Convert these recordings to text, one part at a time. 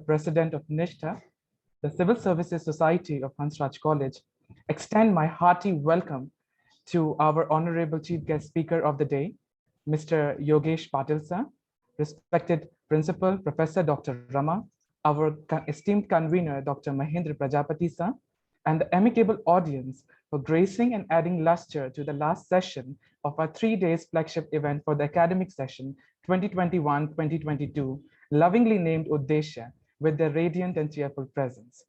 President of Nishta, the Civil Services Society of Hansraj College, extend my hearty welcome to our Honorable Chief Guest Speaker of the day, Mr. Yogesh Patil sir, respected Principal Professor Dr. Rama, our esteemed convener Dr. Mahendra Prajapati sir, and the amicable audience for gracing and adding luster to the last session of our 3 days flagship event for the academic session 2021-2022, lovingly named Uddesha, with their radiant and cheerful presence.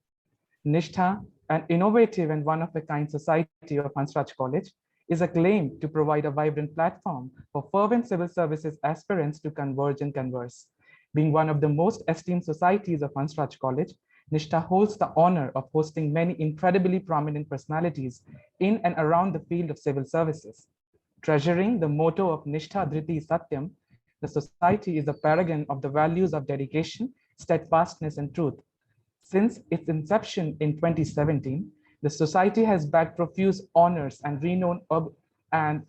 Nishtha, an innovative and one-of-a-kind society of Hansraj College, is acclaimed to provide a vibrant platform for fervent civil services aspirants to converge and converse. Being one of the most esteemed societies of Hansraj College, Nishta holds the honor of hosting many incredibly prominent personalities in and around the field of civil services. Treasuring the motto of Nishtha Dhriti Satyam, the society is a paragon of the values of dedication, steadfastness, and truth. Since its inception in 2017, the society has bagged profuse honors and renowned and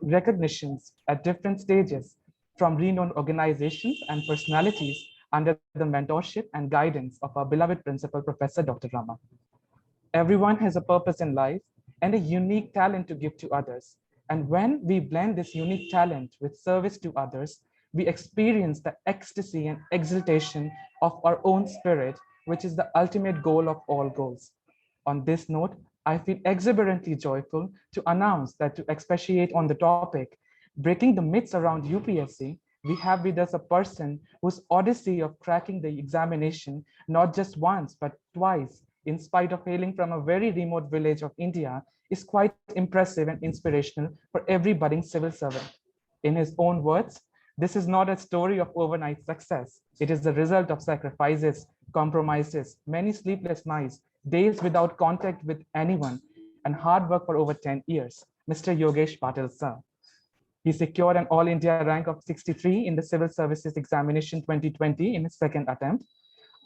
recognitions at different stages from renowned organizations and personalities under the mentorship and guidance of our beloved principal, Professor Dr. Rama. Everyone has a purpose in life and a unique talent to give to others. And when we blend this unique talent with service to others, we experience the ecstasy and exultation of our own spirit, which is the ultimate goal of all goals. On this note, I feel exuberantly joyful to announce that to expatiate on the topic, breaking the myths around UPSC, we have with us a person whose odyssey of cracking the examination, not just once, but twice, in spite of hailing from a very remote village of India, is quite impressive and inspirational for every budding civil servant. In his own words, this is not a story of overnight success. It is the result of sacrifices, compromises, many sleepless nights, days without contact with anyone, and hard work for over 10 years. Mr. Yogesh Patil sir. He secured an All India rank of 63 in the Civil Services Examination 2020 in his second attempt.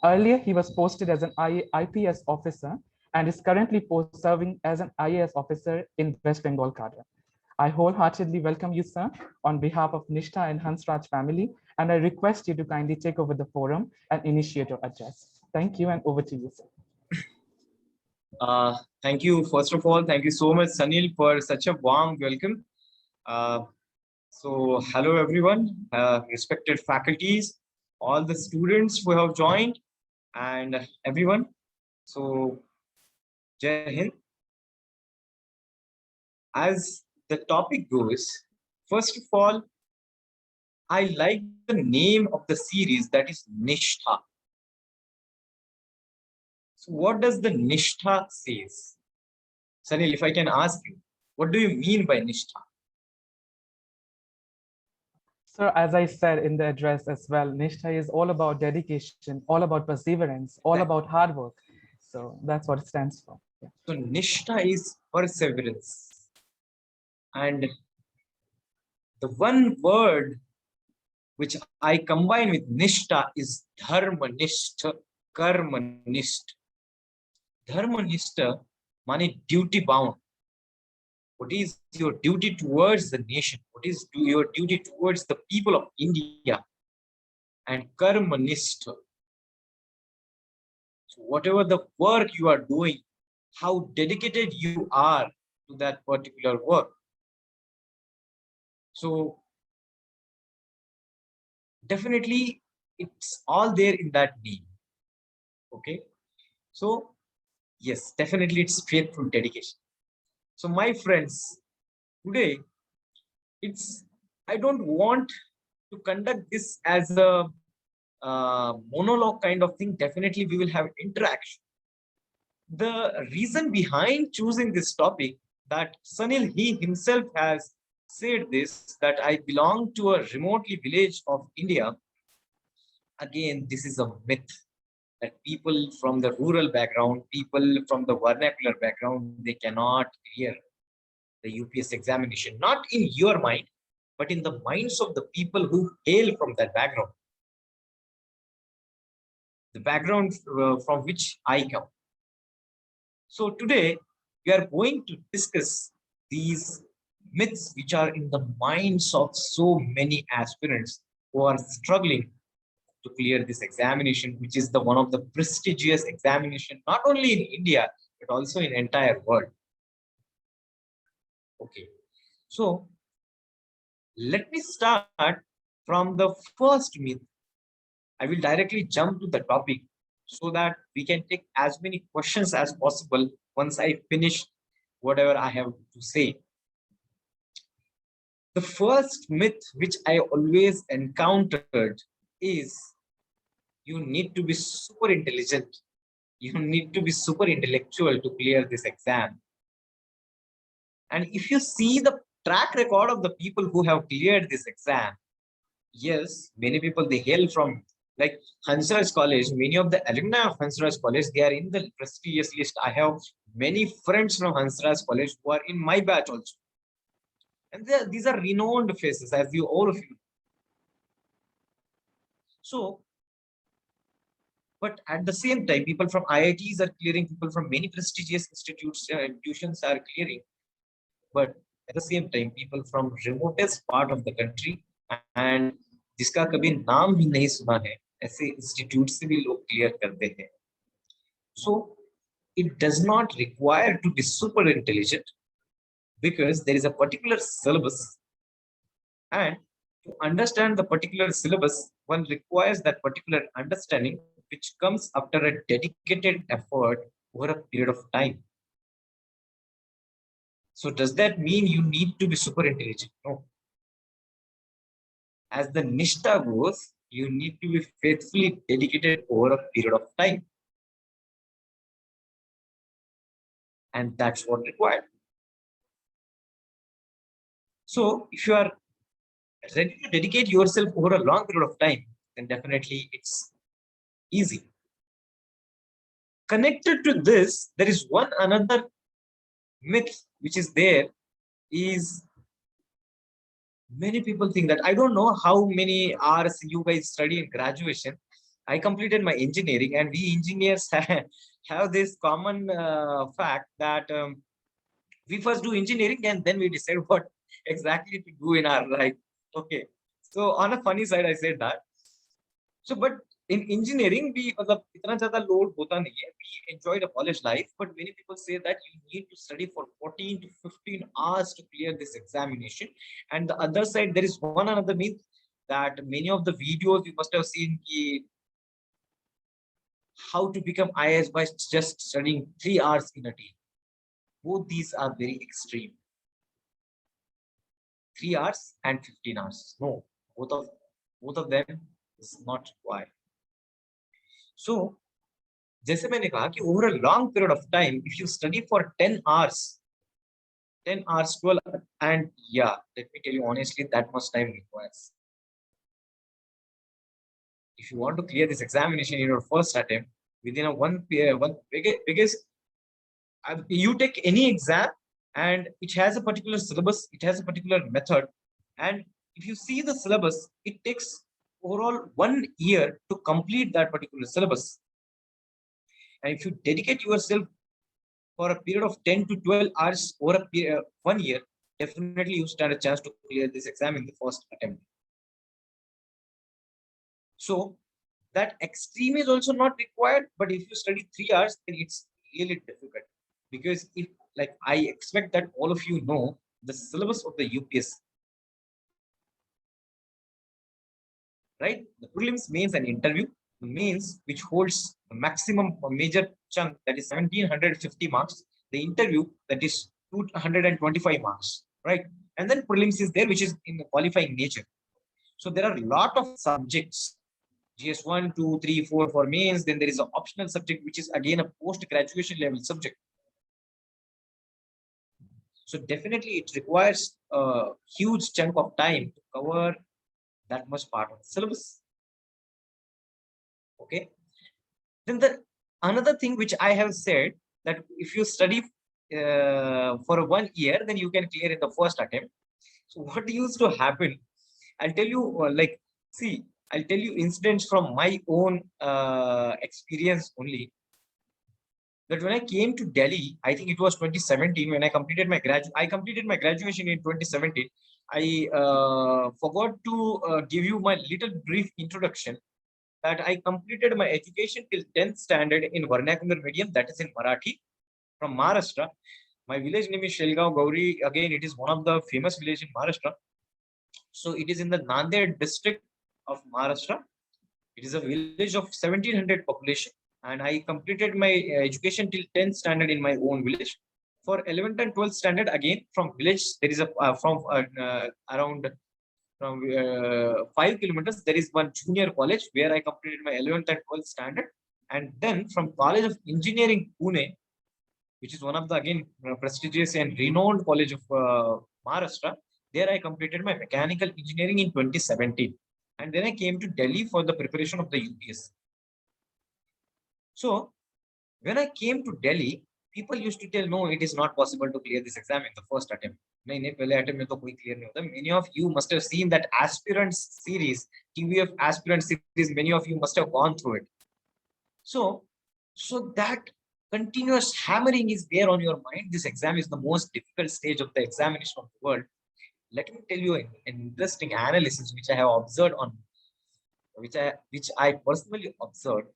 Earlier, he was posted as an IPS officer and is currently serving as an IAS officer in West Bengal cadre. I wholeheartedly welcome you, sir, on behalf of Nishta and Hansraj family, and I request you to kindly take over the forum and initiate your address. Thank you, and over to you, sir. Thank you. First of all, thank you so much, Sanil, for such a warm welcome. So, hello everyone, respected faculties, all the students who have joined, and everyone. So, Jai Hind. As the topic goes, first of all, I like the name of the series, that is Nishtha. So what does the Nishtha says? Sanil, if I can ask you, what do you mean by Nishtha? Sir, as I said in the address as well, Nishtha is all about dedication, all about perseverance, all about hard work. So that's what it stands for. Yeah. So Nishtha is perseverance. And the one word which I combine with Nishta is Dharmanishta, Karmanishta. Dharmanishta means duty bound. What is your duty towards the nation? What is your duty towards the people of India? And Karmanishta. So whatever the work you are doing, how dedicated you are to that particular work. So definitely it's all there in that name. Okay. So yes, definitely it's faithful dedication. So my friends, today I don't want to conduct this as a monologue kind of thing. Definitely we will have interaction. The reason behind choosing this topic, that Sanil, he himself has said this, that I belong to a remotely village of India. Again, this is a myth that people from the rural background, people from the vernacular background, they cannot clear the UPS examination. Not in your mind, but in the minds of the people who hail from that background. The background from which I come. So today, we are going to discuss these myths which are in the minds of so many aspirants who are struggling to clear this examination, which is the one of the prestigious examination, not only in India, but also in entire world. Okay, so let me start from the first myth. I will directly jump to the topic so that we can take as many questions as possible once I finish whatever I have to say. The first myth which I always encountered is you need to be super intelligent. You need to be super intellectual to clear this exam. And if you see the track record of the people who have cleared this exam, yes, many people, they hail from like Hansraj College. Many of the alumni of Hansraj College, they are in the prestigious list. I have many friends from Hansraj College who are in my batch also. And these are renowned faces, as you all of you. So, but at the same time, people from IITs are clearing, people from many prestigious institutions are clearing. But at the same time, people from remotest part of the country and जिसका कभी नाम भी नहीं सुना है, ऐसे institute से भी लोग क्लियर करते हैं. So it does not require to be super intelligent, because there is a particular syllabus, and to understand the particular syllabus, one requires that particular understanding, which comes after a dedicated effort over a period of time. So does that mean you need to be super intelligent? No. As the Nishta goes, you need to be faithfully dedicated over a period of time. And that's what required. So if you are ready to dedicate yourself over a long period of time, then definitely it's easy. Connected to this, there is one another myth which is there, is many people think that, I don't know how many hours you guys study in graduation. I completed my engineering, and we engineers have this common fact that we first do engineering and then we decide what exactly to do in our life. Okay, so on a funny side, I said that. So, but in engineering, we itna zyada load hota nahi hai. We enjoy the college life, but many people say that you need to study for 14 to 15 hours to clear this examination. And the other side, there is one another myth that many of the videos you must have seen how to become IAS by just studying 3 hours in a day. Both these are very extreme. 3 hours and 15 hours. No, both of them is not required. So, जैसे मैंने कहा कि over a long period of time, if you study for 10 hours, 12, and yeah, let me tell you honestly, that much time requires. If you want to clear this examination in your first attempt within because you take any exam and it has a particular syllabus, it has a particular method, and if you see the syllabus, it takes overall 1 year to complete that particular syllabus. And if you dedicate yourself for a period of 10 to 12 hours over a period, 1 year, definitely you stand a chance to clear this exam in the first attempt. So that extreme is also not required, but if you study 3 hours, then it's really difficult. Because if, like, I expect that all of you know the syllabus of the UPSC, right? The prelims, mains, and interview. The mains, which holds the maximum major chunk, that is 1750 marks. The interview, that is 225 marks, right? And then prelims is there, which is in the qualifying nature. So there are a lot of subjects. GS 1, 2, 3, 4 for mains. Then there is an optional subject, which is again a post-graduation level subject. So definitely it requires a huge chunk of time to cover that much part of the syllabus. Okay. Then another thing which I have said, that if you study for 1 year, then you can clear in the first attempt. So what used to happen? I'll tell you, I'll tell you incidents from my own experience only. That when I came to Delhi, I think it was 2017 when I completed my graduation in 2017. I forgot to give you my little brief introduction. that I completed my education till 10th standard in vernacular medium, that is in Marathi, from Maharashtra. My village name is Shelgaon Gauri. Again, it is one of the famous village in Maharashtra. So it is in the Nanded district of Maharashtra. It is a village of 1700 population, and I completed my education till 10th standard in my own village. For 11th and 12th standard, again from village, there is a around from 5 kilometers, there is one junior college where I completed my 11th and 12th standard. And then from College of Engineering, Pune, which is one of the again prestigious and renowned college of Maharashtra, there I completed my mechanical engineering in 2017. And then I came to Delhi for the preparation of the UPSC. So when I came to Delhi, people used to tell, no, it is not possible to clear this exam in the first attempt. Many of you must have seen that aspirants series, TVF aspirant series, many of you must have gone through it. So that continuous hammering is there on your mind. This exam is the most difficult stage of the examination of the world. Let me tell you an interesting analysis which I have observed on, which I personally observed.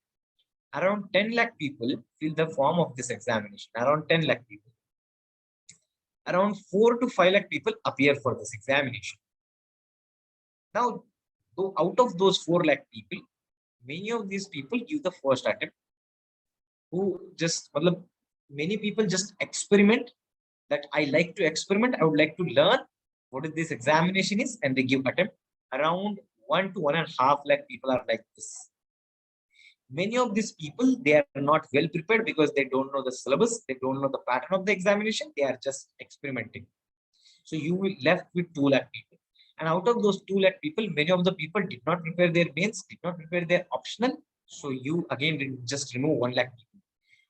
Around 10 lakh people fill the form of this examination. Around 10 lakh people. Around 4 to 5 lakh people appear for this examination. Now, out of those 4 lakh people, many of these people give the first attempt. Many people just experiment, that I like to experiment, I would like to learn what is this examination is, and they give attempt. Around 1 to 1.5 lakh people are like this. Many of these people, they are not well prepared because they don't know the syllabus, they don't know the pattern of the examination, they are just experimenting. So you will left with 2 lakh people. And out of those 2 lakh people, many of the people did not prepare their mains, did not prepare their optional. So you again just remove 1 lakh people.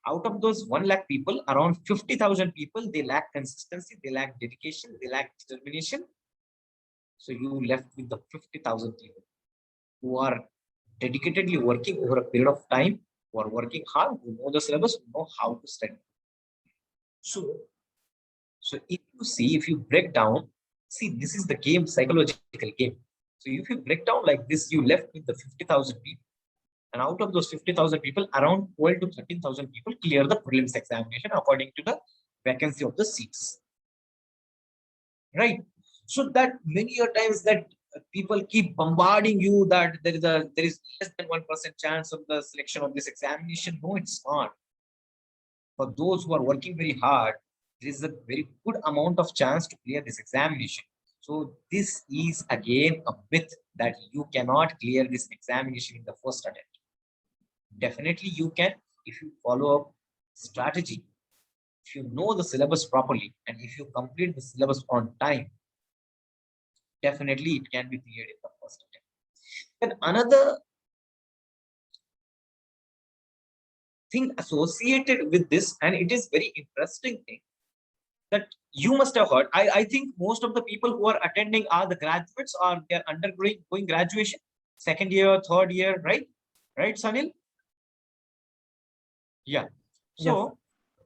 Out of those 1 lakh people, around 50,000 people, they lack consistency, they lack dedication, they lack determination. So you left with the 50,000 people who are dedicatedly working over a period of time, who are working hard, who know the syllabus, who know how to study. So if you break down, see, this is the game, psychological game. So if you break down like this, you left with the 50,000 people. And out of those 50,000 people, around 12 to 13,000 people clear the prelims examination according to the vacancy of the seats. Right? So that many a times that people keep bombarding you that there is less than 1% chance of the selection of this examination. No, it's not. For those who are working very hard, there is a very good amount of chance to clear this examination. So this is again a myth that you cannot clear this examination in the first attempt. Definitely you can, if you follow up strategy, if you know the syllabus properly, and if you complete the syllabus on time, definitely it can be cleared in the first attempt. Then another thing associated with this, and it is very interesting thing, that you must have heard. I think most of the people who are attending are the graduates, or they are undergoing graduation, second year, third year, right? Right, Sanil? Yeah. So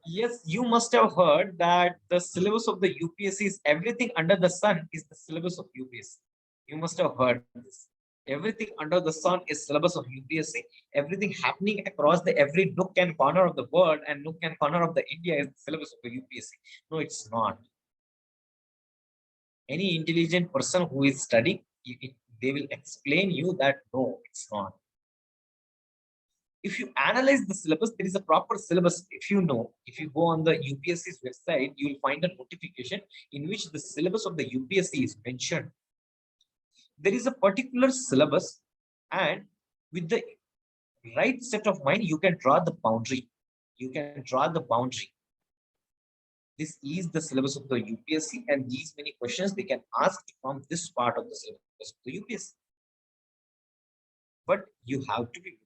yes, you must have heard that the syllabus of the UPSC is everything under the sun is the syllabus of UPSC. You must have heard this. Everything under the sun is syllabus of UPSC. Everything happening across the every nook and corner of the world and nook and corner of the India is the syllabus of the UPSC. No, it's not. Any intelligent person who is studying, they will explain you that no, it's not. If you analyze the syllabus, there is a proper syllabus. If you go on the UPSC's website, you will find a notification in which the syllabus of the UPSC is mentioned. There is a particular syllabus, and with the right set of mind, you can draw the boundary. This is the syllabus of the UPSC, and these many questions they can ask from this part of the syllabus of the UPSC. But you have to be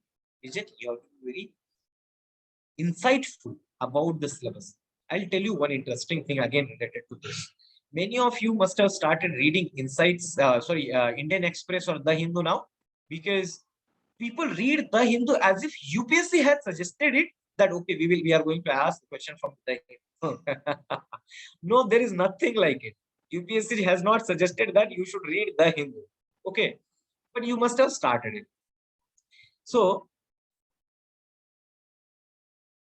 you have to be very insightful about the syllabus. I'll tell you one interesting thing again related to this. Many of you must have started reading Indian Express or The Hindu now, because people read The Hindu as if UPSC had suggested it, that okay, we are going to ask the question from The Hindu. No, there is nothing like it. UPSC has not suggested that you should read The Hindu. Okay, but you must have started it. So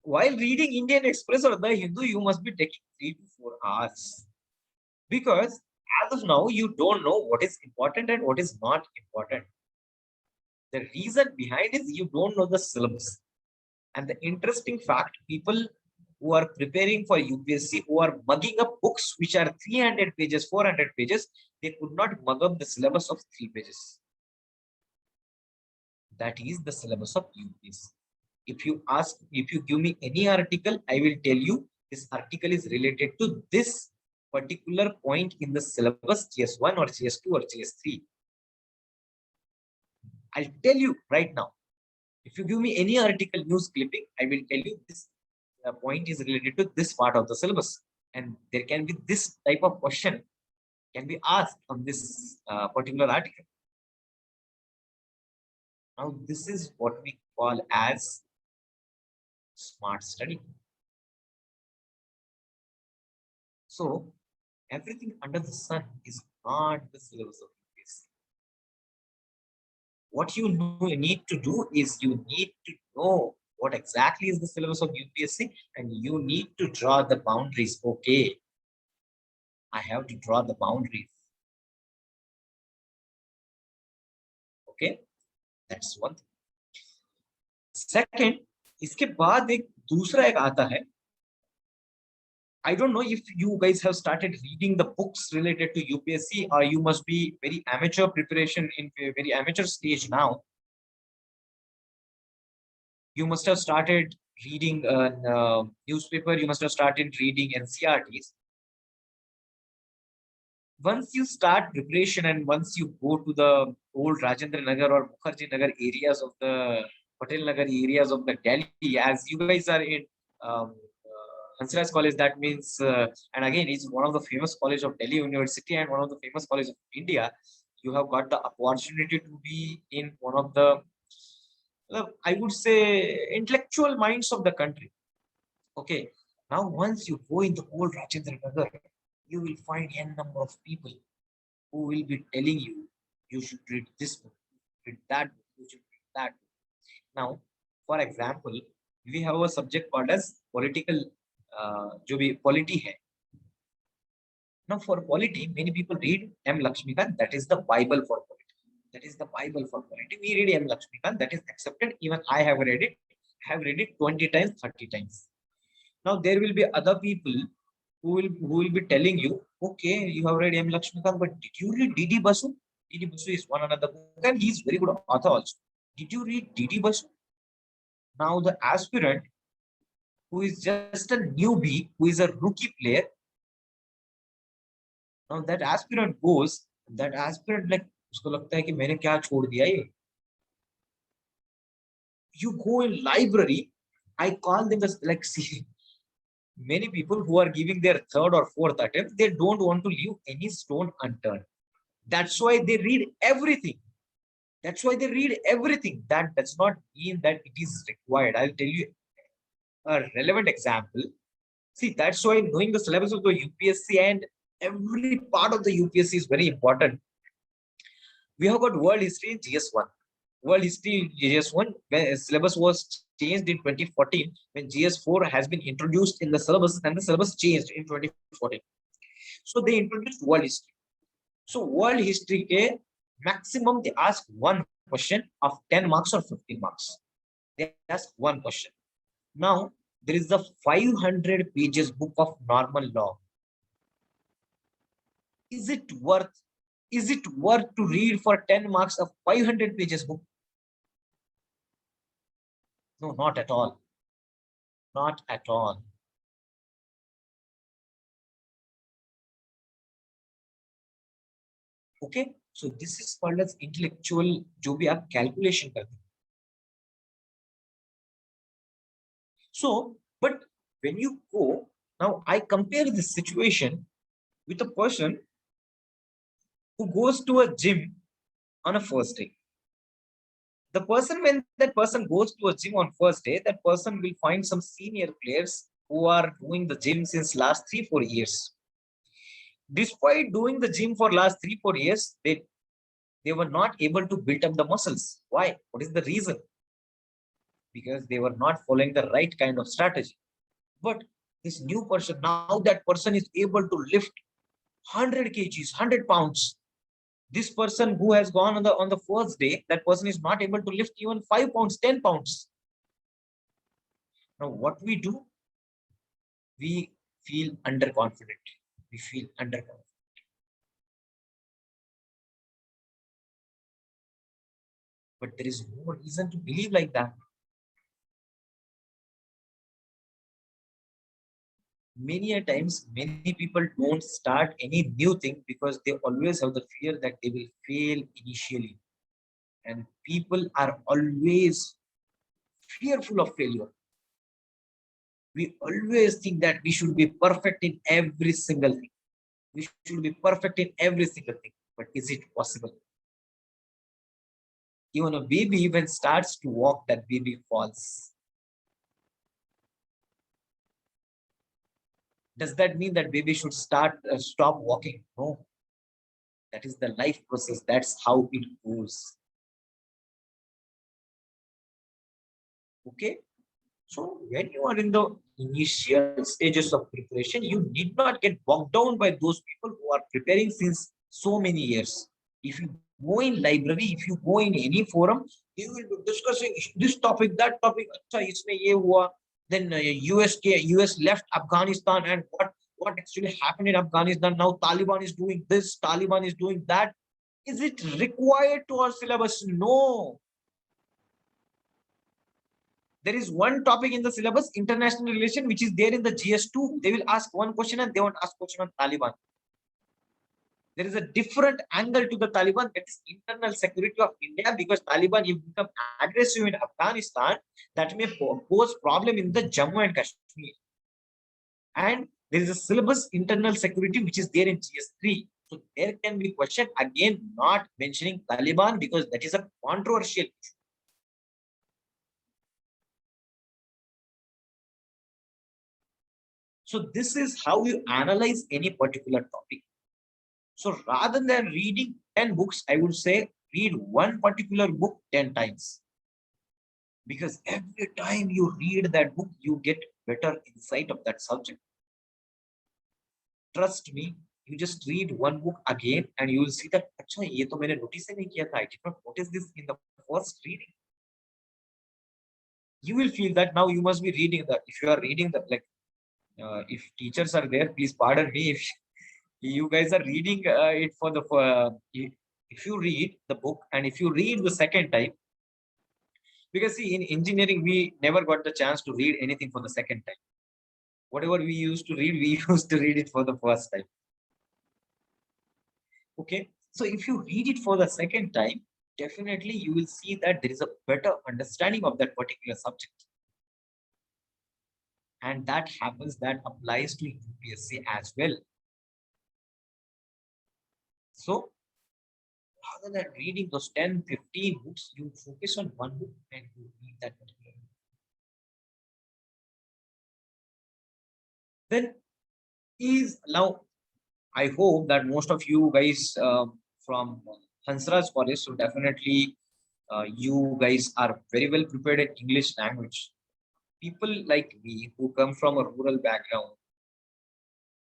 while reading Indian Express or The Hindu, you must be taking 3 to 4 hours, because as of now, you don't know what is important and what is not important. The reason behind is you don't know the syllabus. And the interesting fact, people who are preparing for UPSC, who are mugging up books which are 300 pages, 400 pages, they could not mug up the syllabus of 3 pages. That is the syllabus of UPSC. If you give me any article, I will tell you this article is related to this particular point in the syllabus, GS1 or GS2 or GS3. I'll tell you right now. If you give me any article news clipping, I will tell you this point is related to this part of the syllabus. And there can be this type of question can be asked on this particular article. Now, this is what we call as smart study. So, everything under the sun is not the syllabus of UPSC. What you need to do is you need to know what exactly is the syllabus of UPSC, and you need to draw the boundaries. Okay, I have to draw the boundaries. Okay, that's one thing. Second, इसके बाद एक दूसरा एक आता है. I don't know if you guys have started reading the books related to UPSC, or you must be very amateur preparation in very amateur stage now. You must have started reading a newspaper. You must have started reading NCRTs. Once you start preparation and once you go to the old Rajendra Nagar or Mukherjee Nagar areas of the Patil Nagar areas of the Delhi, as you guys are in Hansraj College, that means, and again, it's one of the famous college of Delhi University and one of the famous college of India. You have got the opportunity to be in one of the, I would say, intellectual minds of the country. Okay, now once you go in the old Rajendra Nagar, you will find n number of people who will be telling you, you should read this book, read that book, you should read that book. Now, for example, we have a subject called as political, जो भी polity है. Now, for polity, many people read M. Lakshmikant, that is the Bible for polity. That is the Bible for polity. We read M. Lakshmikant, that is accepted. Even I have read it. I have read it 20 times, 30 times. Now, there will be other people who will be telling you, okay, you have read M. Lakshmikant, but did you read D.D. Basu? D.D. Basu is one another book, and he is very good author also. Did you read D.D. Basu? Now, the aspirant who is just a newbie, who is a rookie player, now that aspirant goes, that aspirant like, उसको लगता है कि मैंने क्या छोड़ दिया ये. You go in library, I call them as like, see, many people who are giving their third or fourth attempt, they don't want to leave any stone unturned. That's why they read everything. That's why they read everything. That does not mean that it is required. I'll tell you a relevant example. See, that's why knowing the syllabus of the UPSC and every part of the UPSC is very important. We have got world history in GS1. World history in GS1, when syllabus was changed in 2014, when GS4 has been introduced in the syllabus, and the syllabus changed in 2014. So they introduced world history. So world history ke maximum they ask one question of 10 marks or 15 marks. They ask one question. Now there is the 500 pages book of normal law. Is it worth to read for 10 marks of 500 pages book? No, not at all. Not at all. Okay, so this is called as intellectual, जो भी आप calculation करते हैं. So, but when you go, now I compare this situation with a person who goes to a gym on a first day. The person, when that person goes to a gym on first day, that person will find some senior players who are doing the gym since last 3-4 years. Despite doing the gym for last 3-4 years, they were not able to build up the muscles. Why? What is the reason? because they were not following the right kind of strategy. But this new person, now that person is able to lift 100 kgs, 100 pounds. This person who has gone on the first day, that person is not able to lift even 5 pounds, 10 pounds. Now, what we do? We feel underconfident. We feel underconfident. But there is no reason to believe like that. Many a times, many people don't start any new thing because they always have the fear that they will fail initially. And people are always fearful of failure. We always think that we should be perfect in every single thing. We should be perfect in every single thing. But is it possible? Even a baby, when starts to walk, that baby falls. Does that mean that baby should stop walking? No. That is the life process. That's how it goes. Okay. So when you are in the initial stages of preparation, you need not get bogged down by those people who are preparing since so many years. If you go in library, if you go in any forum, they will be discussing this topic, that topic. Then US left Afghanistan, and what actually happened in Afghanistan. Now Taliban is doing this, Taliban is doing that. Is it required to our syllabus? No. There is one topic in the syllabus, international relation, which is there in the GS2. They will ask one question and they won't ask question on Taliban. There is a different angle to the Taliban, that is internal security of India, because Taliban, if become aggressive in Afghanistan, that may pose problem in the Jammu and Kashmir. And there is a syllabus internal security which is there in GS3. So there can be question again, not mentioning Taliban because that is a controversial issue. So this is how you analyze any particular topic. So rather than reading 10 books, I would say read one particular book 10 times. Because every time you read that book, you get better insight of that subject. Trust me, you just read one book again and you will see that, Achha, ye to maine notice nahi kiya tha. I did not notice this in the first reading. You will feel that now you must be reading that. If you are reading that, like, if teachers are there, please pardon me. If you guys are reading it for the if you read the book and if you read the second time, because see, in engineering we never got the chance to read anything for the second time. Whatever we used to read, we used to read it for the first time. Okay, so if you read it for the second time, definitely you will see that there is a better understanding of that particular subject. And that happens, that applies to UPSC as well. So rather than reading those 10, 15 books, you focus on one book and you read that particular book. Then is now, I hope that most of you guys from Hansraj College, so definitely you guys are very well prepared in English language. People like me who come from a rural background,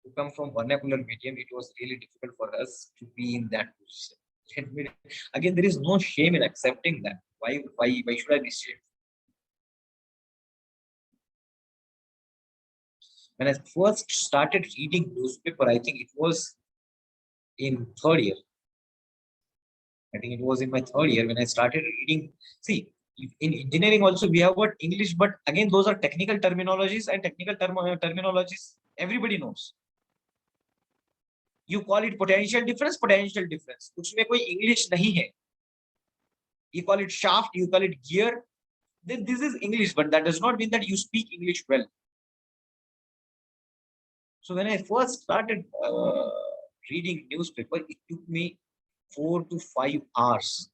who come from vernacular medium, it was really difficult for us to be in that position. Again, there is no shame in accepting that. Why should I be ashamed? When I first started reading newspaper, I think it was in third year. I think it was in my third year when I started reading. See, in engineering also we have got English, but again, those are technical terminologies, and technical terminologies everybody knows. You call it potential difference, उसमें कोई English नहीं है. You call it shaft, you call it gear. Then this is English, but that does not mean that you speak English well. So when I first started reading newspaper, it took me 4 to 5 hours.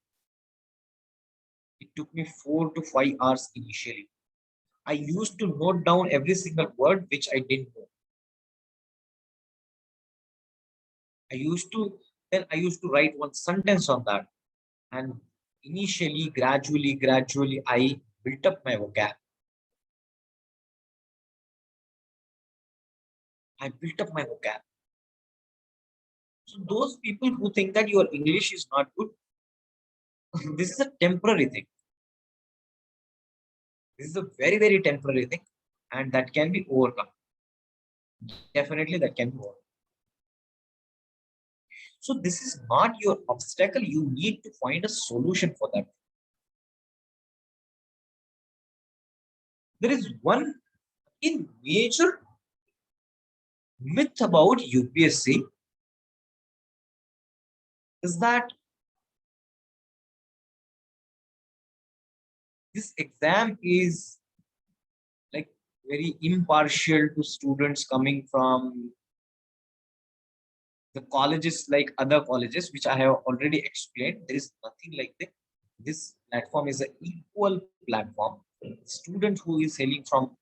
It took me 4 to 5 hours initially. I used to note down every single word which I didn't know. I used to write one sentence on that. And initially, gradually, I built up my vocab. I built up my vocab. So those people who think that your English is not good, this is a temporary thing. This is a very, very temporary thing, and that can be overcome. Definitely that can be overcome. So this is not your obstacle. You need to find a solution for that. There is one major myth about UPSC is that this exam is like very impartial to students coming from the colleges like other colleges, which I have already explained. There is nothing like that. This platform is an equal platform. Student who is hailing from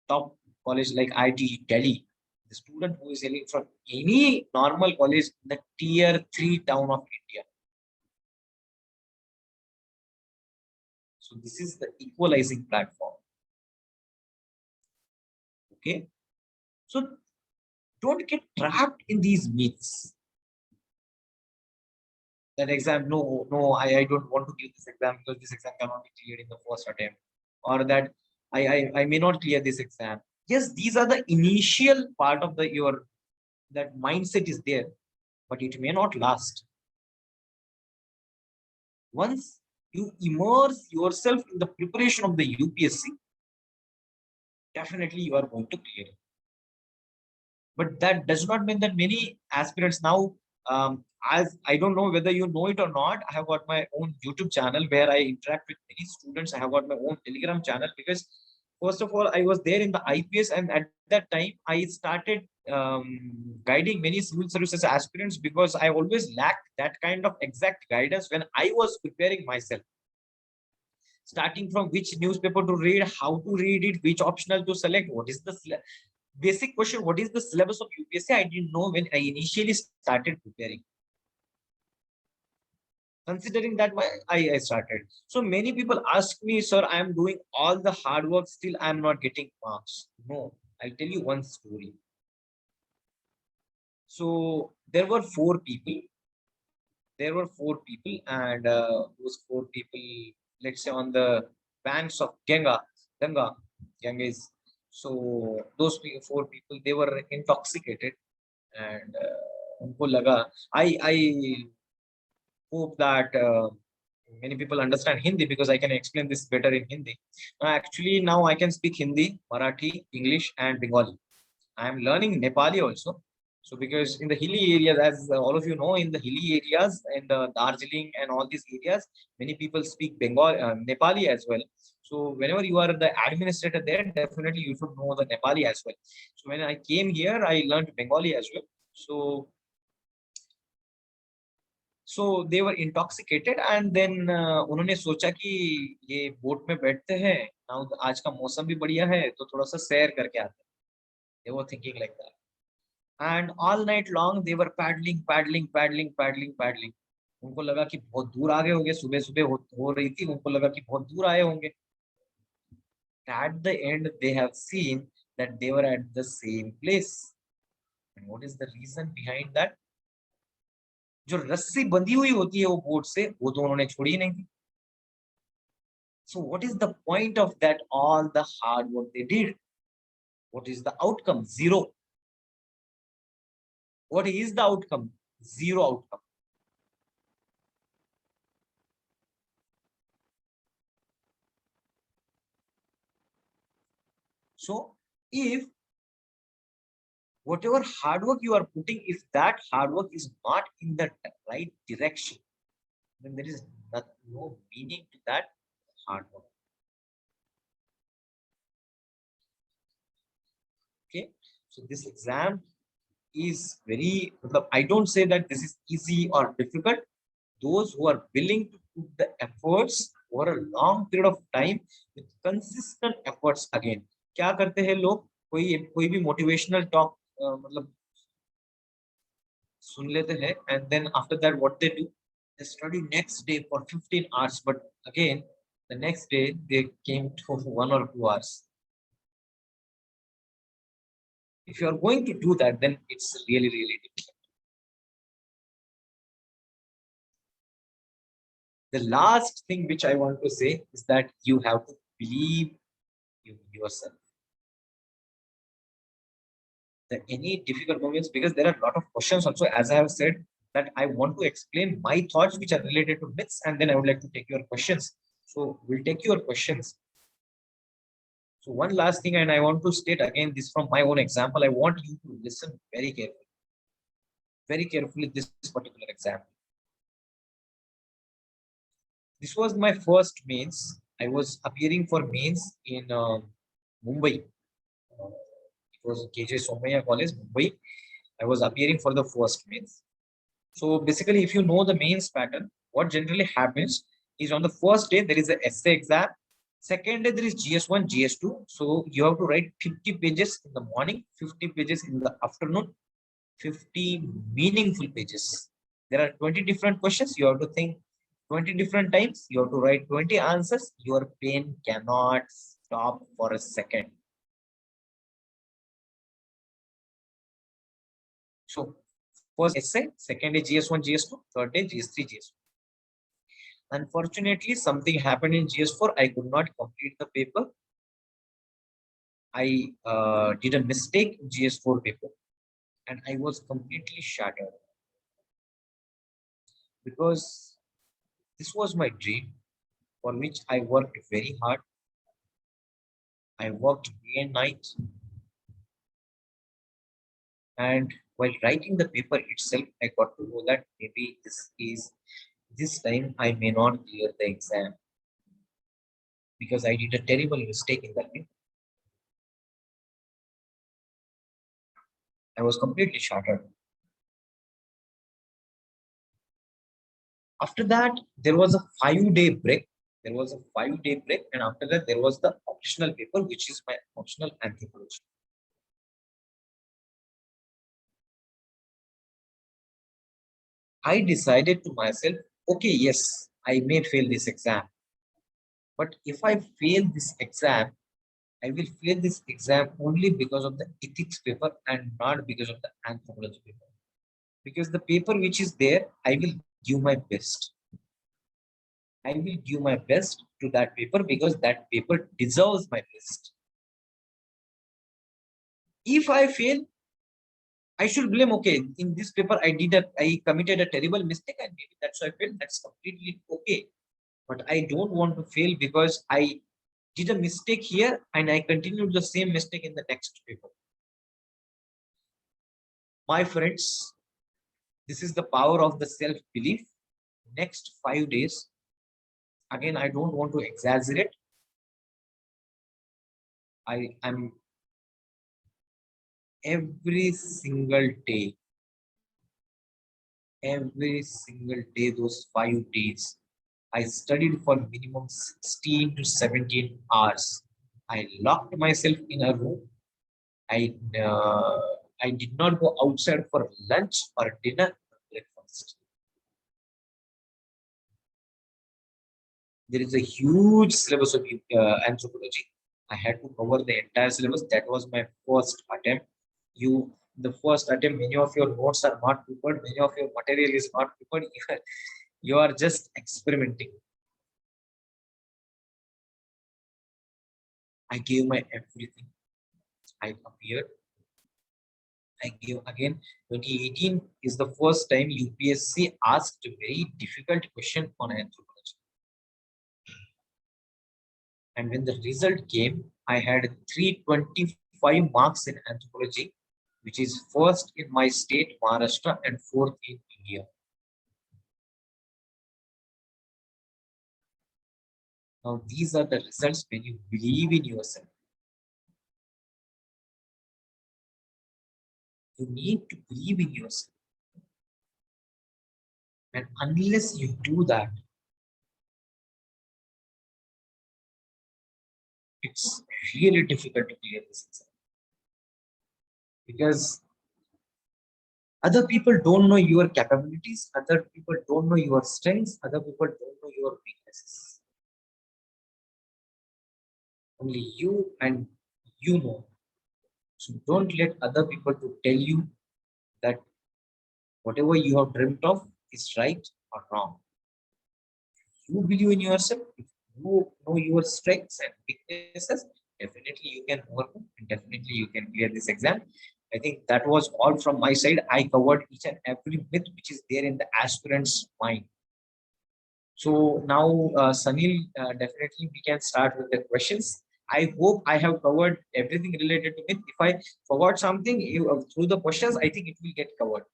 top college like IIT Delhi, the student who is hailing from any normal college in the tier 3 town of India. So this is the equalizing platform. Okay. So don't get trapped in these myths. That exam, no, I don't want to give this exam because this exam cannot be cleared in the first attempt, or that I may not clear this exam. Yes, these are the initial part of the that mindset is there, but it may not last. Once you immerse yourself in the preparation of the UPSC, definitely you are going to clear it. But that does not mean that many aspirants now, as I don't know whether you know it or not, I have got my own YouTube channel where I interact with many students. I have got my own Telegram channel because first of all, I was there in the IPS, and at that time I started guiding many civil services aspirants because I always lacked that kind of exact guidance when I was preparing myself. Starting from which newspaper to read, how to read it, which optional to select, what is the basic question, what is the syllabus of UPSC? I didn't know when I initially started preparing. Considering that, I started. So many people ask me, sir, I am doing all the hard work, still I am not getting marks. No, I'll tell you one story. So there were four people. And those four people, let's say on the banks of Ganga is. So those four people, they were intoxicated, and उनको लगा, I hope that many people understand Hindi because I can explain this better in Hindi. Actually, now I can speak Hindi, Marathi, English, and Bengali. I am learning Nepali also. So because in the hilly areas, as all of you know, in the hilly areas, in the Darjeeling and all these areas, many people speak Nepali as well. So whenever you are the administrator there, definitely you should know the Nepali as well. So when I came here, I learned Bengali as well. So they were intoxicated, and then उन्होंने सोचा कि ये boat में बैठते हैं, now आज का मौसम भी बढ़िया है तो थोड़ा सा सैर करके आते हैं. They were thinking like that. And all night long they were paddling. उनको लगा कि बहुत दूर आ गए होंगे, सुबह सुबह हो रही थी, उनको लगा कि बहुत दूर आए होंगे. At the end they have seen that they were at the same place. And what is the reason behind that? जो रस्सी बंधी हुई होती है वो बोट से, वो तो उन्होंने छोड़ी ही नहीं थी. So what is the point of that all the hard work they did? What is the outcome? Zero. What is the outcome? Zero outcome. So if whatever hard work you are putting, if that hard work is not in the right direction, then there is no meaning to that hard work. Okay, so this exam is very, I don't say that this is easy or difficult. Those who are willing to put the efforts over a long period of time with consistent efforts. Again, क्या करते हैं लोग, कोई भी motivational talk मतलब सुन लेते हैं, and then after that what they do, they study next day for 15 hours. But again, The next day, they came to 1 or 2 hours. If you are going to do that, then it's really, really difficult. The last thing which I want to say is that you have to believe in yourself. Any difficult moments, because there are a lot of questions also, as I have said, that I want to explain my thoughts which are related to myths, and then I would like to take your questions. So we'll take your questions. So one last thing, and I want to state again this from my own example. I want you to listen very carefully this particular example. This was my first mains. I was appearing for mains in Mumbai. It was KJ Somaya College, Mumbai. I was appearing for the first mains. So basically, if you know the mains pattern, what generally happens is on the first day, there is an essay exam. Second day, there is GS1, GS2. So you have to write 50 pages in the morning, 50 pages in the afternoon, 50 meaningful pages. There are 20 different questions. You have to think 20 different times. You have to write 20 answers. Your pen cannot stop for a second. So first essay, second day GS1, GS2, third day GS3, GS4. Unfortunately, something happened in GS4. I could not complete the paper. I did a mistake in GS4 paper, and I was completely shattered because this was my dream for which I worked very hard. I worked day and night, and while writing the paper itself, I got to know that maybe this time I may not clear the exam because I did a terrible mistake in that paper. I was completely shattered. After that, there was a 5-day break. And after that, there was the optional paper, which is my optional anthropology. I decided to myself, okay, yes, I may fail this exam. But if I fail this exam, I will fail this exam only because of the ethics paper and not because of the anthropology paper. Because the paper which is there, I will give my best. I will give my best to that paper because that paper deserves my best. If I fail, I should blame, okay, in this paper, I committed a terrible mistake and maybe that's why I failed. That's completely okay. But I don't want to fail because I did a mistake here and I continued the same mistake in the next paper. My friends, this is the power of the self-belief. Next 5 days, again, I don't want to exaggerate. I am every single day, those 5 days, I studied for minimum 16 to 17 hours. I locked myself in a room. I did not go outside for lunch or dinner or breakfast. There is a huge syllabus of anthropology. I had to cover the entire syllabus. That was my first attempt. The first attempt, many of your notes are not prepared, many of your material is not prepared. You are just experimenting. I gave my everything. I appeared. I gave again. 2018 is the first time UPSC asked a very difficult question on anthropology. And when the result came, I had 325 marks in anthropology, which is first in my state, Maharashtra, and fourth in India. Now, these are the results when you believe in yourself. You need to believe in yourself. And unless you do that, it's really difficult to clear this exam. Because other people don't know your capabilities, other people don't know your strengths, other people don't know your weaknesses. Only you and you know. So don't let other people to tell you that whatever you have dreamt of is right or wrong. You believe in yourself, if you know your strengths and weaknesses, definitely you can overcome and definitely you can clear this exam. I think that was all from my side. I covered each and every myth which is there in the aspirant's mind. So now, Sunil, definitely we can start with the questions. I hope I have covered everything related to myth. If I forgot something through the questions, I think it will get covered.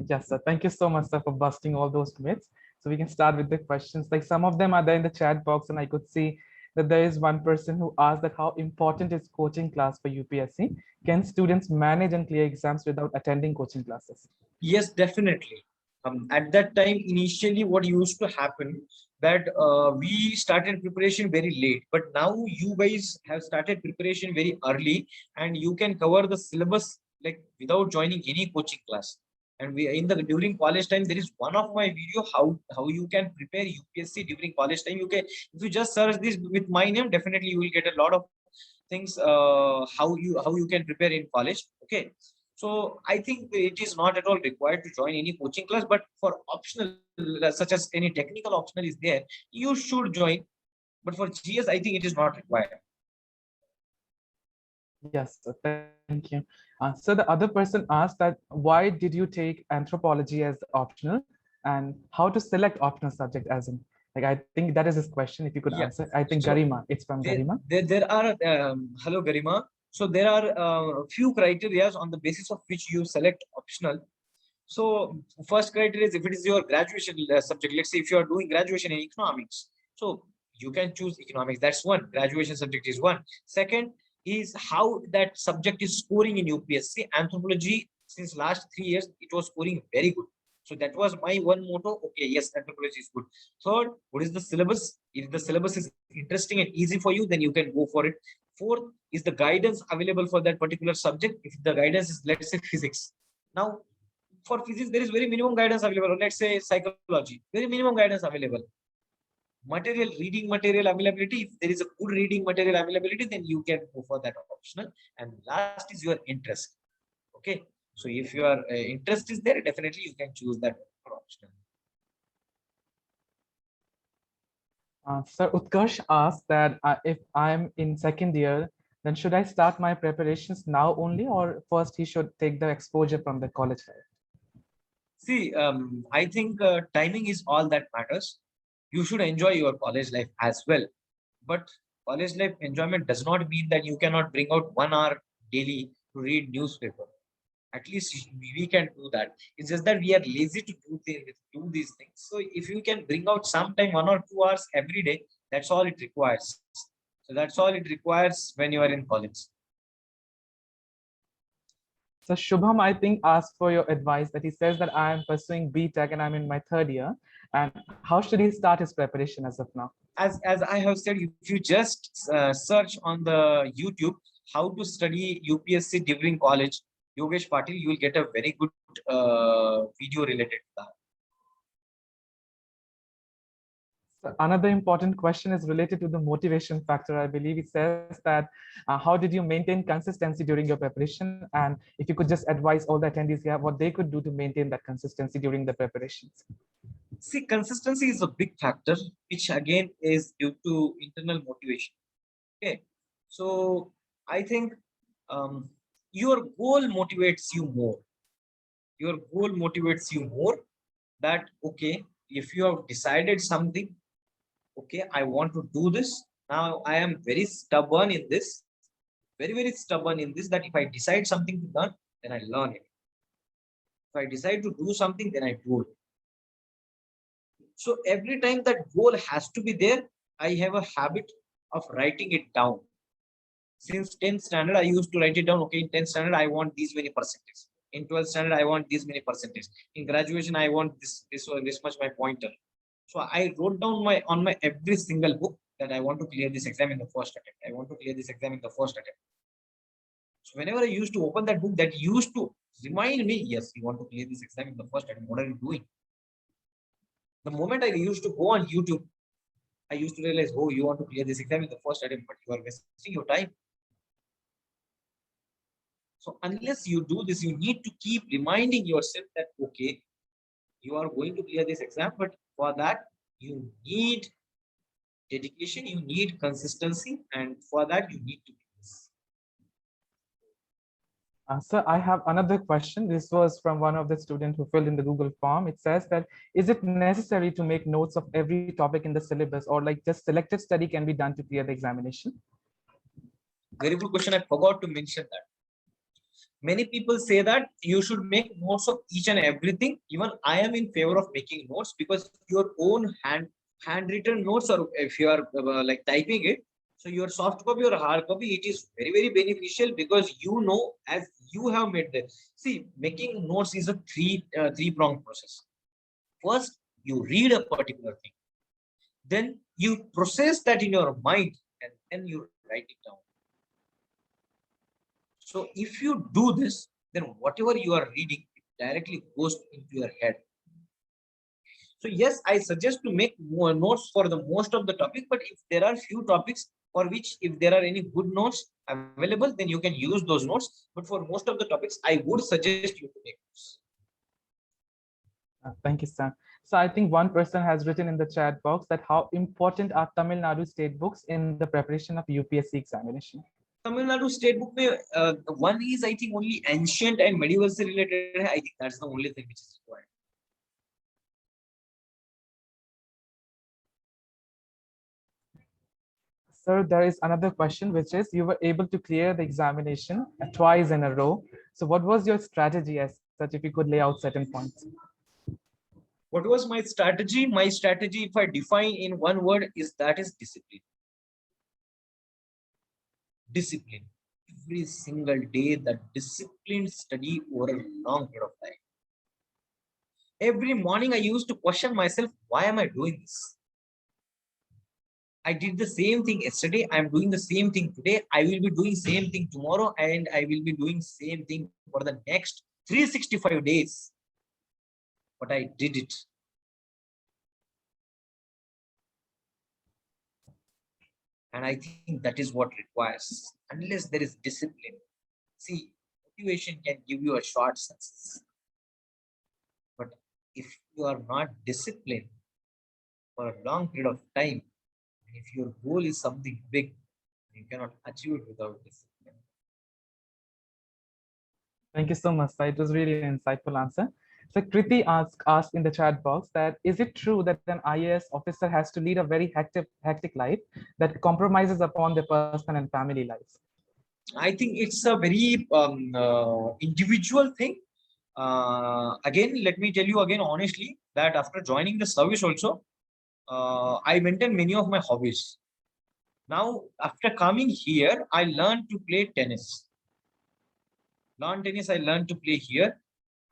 Yes, sir. Thank you so much, sir, for busting all those myths. So we can start with the questions. Like some of them are there in the chat box, and I could see that there is one person who asked that how important is coaching class for UPSC? Can students manage and clear exams without attending coaching classes? Yes, definitely. At that time, initially, what used to happen that we started preparation very late, but now you guys have started preparation very early, and you can cover the syllabus like without joining any coaching class. And we in the during college time, there is one of my video how you can prepare UPSC during college time. You can, if you just search this with my name, definitely you will get a lot of things how you can prepare in college. Okay, so I think it is not at all required to join any coaching class, but for optional such as any technical optional is there, you should join. But for GS, I think it is not required. Yes, sir. Thank you. So the other person asked that why did you take anthropology as optional and how to select optional subject as in, like, I think that is his question. If you could Yeah. answer, I think So Garima, it's from Garima. there are hello Garima. So there are few criteria on the basis of which you select optional. So first criteria is if it is your graduation subject. Let's say if you are doing graduation in economics, so you can choose economics. That's one. Graduation subject is one. Second is how that subject is scoring in UPSC. Anthropology, since last 3 years, it was scoring very good. So that was my one motto. Okay, yes, anthropology is good. Third, what is the syllabus? If the syllabus is interesting and easy for you, then you can go for it. Fourth is the guidance available for that particular subject. If the guidance is, let's say, physics. Now, for physics, there is very minimum guidance available. Let's say psychology, very minimum guidance available. Material, reading material availability. If there is a good reading material availability, then you can go for that optional. And last is your interest. Okay. So if your interest is there, definitely you can choose that for optional. Sir Utkarsh asked that if I'm in second year, then should I start my preparations now only, or first he should take the exposure from the college life? See, I think timing is all that matters. You should enjoy your college life as well. But college life enjoyment does not mean that you cannot bring out 1 hour daily to read newspaper. At least we can do that. It's just that we are lazy to do these things. So if you can bring out sometime 1 or 2 hours every day, that's all it requires. So that's all it requires when you are in college. So Shubham, I think, asked for your advice that he says that I am pursuing B.Tech and I'm in my third year. And how should he start his preparation as of now? As I have said, if you just search on the YouTube how to study UPSC during college, Yogesh Patil, you will get a very good video related to that. So another important question is related to the motivation factor. I believe it says that how did you maintain consistency during your preparation? And if you could just advise all the attendees here what they could do to maintain that consistency during the preparations. See, consistency is a big factor, which again is due to internal motivation. Okay, so I think your goal motivates you more. Your goal motivates you more. That okay, if you have decided something, okay, I want to do this. Now I am very stubborn in this, very stubborn in this. That if I decide something to learn, then I learn it. If I decide to do something, then I do it. So every time that goal has to be there, I have a habit of writing it down. Since 10th standard, I used to write it down. Okay, in 10th standard, I want these many percentage. In 12th standard, I want these many percentage. In graduation, I want this much my pointer. So I wrote down on my every single book that I want to clear this exam in the first attempt. I want to clear this exam in the first attempt. So whenever I used to open that book, that used to remind me, yes, you want to clear this exam in the first attempt. What are you doing? The moment I used to go on YouTube, I used to realize, oh, you want to clear this exam in the first attempt, but you are wasting your time. So unless you do this, you need to keep reminding yourself that, okay, you are going to clear this exam, but for that, you need dedication, you need consistency, and for that, you need to do this. Sir, I have another question. This was from one of the students who filled in the Google form. It says that, is it necessary to make notes of every topic in the syllabus, or like just selected study can be done to clear the examination? Very good question. I forgot to mention that. Many people say that you should make notes of each and everything. Even I am in favor of making notes, because your own handwritten notes, or if you are like typing it, so your soft copy or hard copy, it is very, very beneficial, because you know, as you have made them. See, making notes is a three-pronged process. First, you read a particular thing. Then you process that in your mind, and then you write it down. So if you do this, then whatever you are reading, it directly goes into your head. So yes, I suggest to make more notes for the most of the topic, but if there are few topics for which, if there are any good notes available, then you can use those notes. But for most of the topics, I would suggest you to make notes. Thank you, sir. So I think one person has written in the chat box that how important are Tamil Nadu state books in the preparation of UPSC examination? Tamil Nadu state book, one is, I think, only ancient and medieval related. I think that's the only thing which is required. Sir, there is another question, which is, you were able to clear the examination twice in a row. So what was your strategy as such, if you could lay out certain points? What was my strategy? My strategy, if I define in one word, is discipline. Discipline. Every single day, that disciplined study over a long period of time. Every morning I used to question myself, why am I doing this? I did the same thing yesterday. I'm doing the same thing today. I will be doing same thing tomorrow, and I will be doing same thing for the next 365 days. But I did it. And I think that is what requires. Unless there is discipline. See, motivation can give you a short success. But if you are not disciplined for a long period of time, if your goal is something big, you cannot achieve it without discipline. Thank you so much, sir. It was really an insightful answer. So Kriti asked in the chat box that, is it true that an IAS officer has to lead a very hectic life that compromises upon their personal and family lives? I think it's a very individual thing. Again, let me tell you again honestly that after joining the service also, I maintain many of my hobbies. Now, after coming here, I learned to play tennis. Lawn tennis, I learned to play here.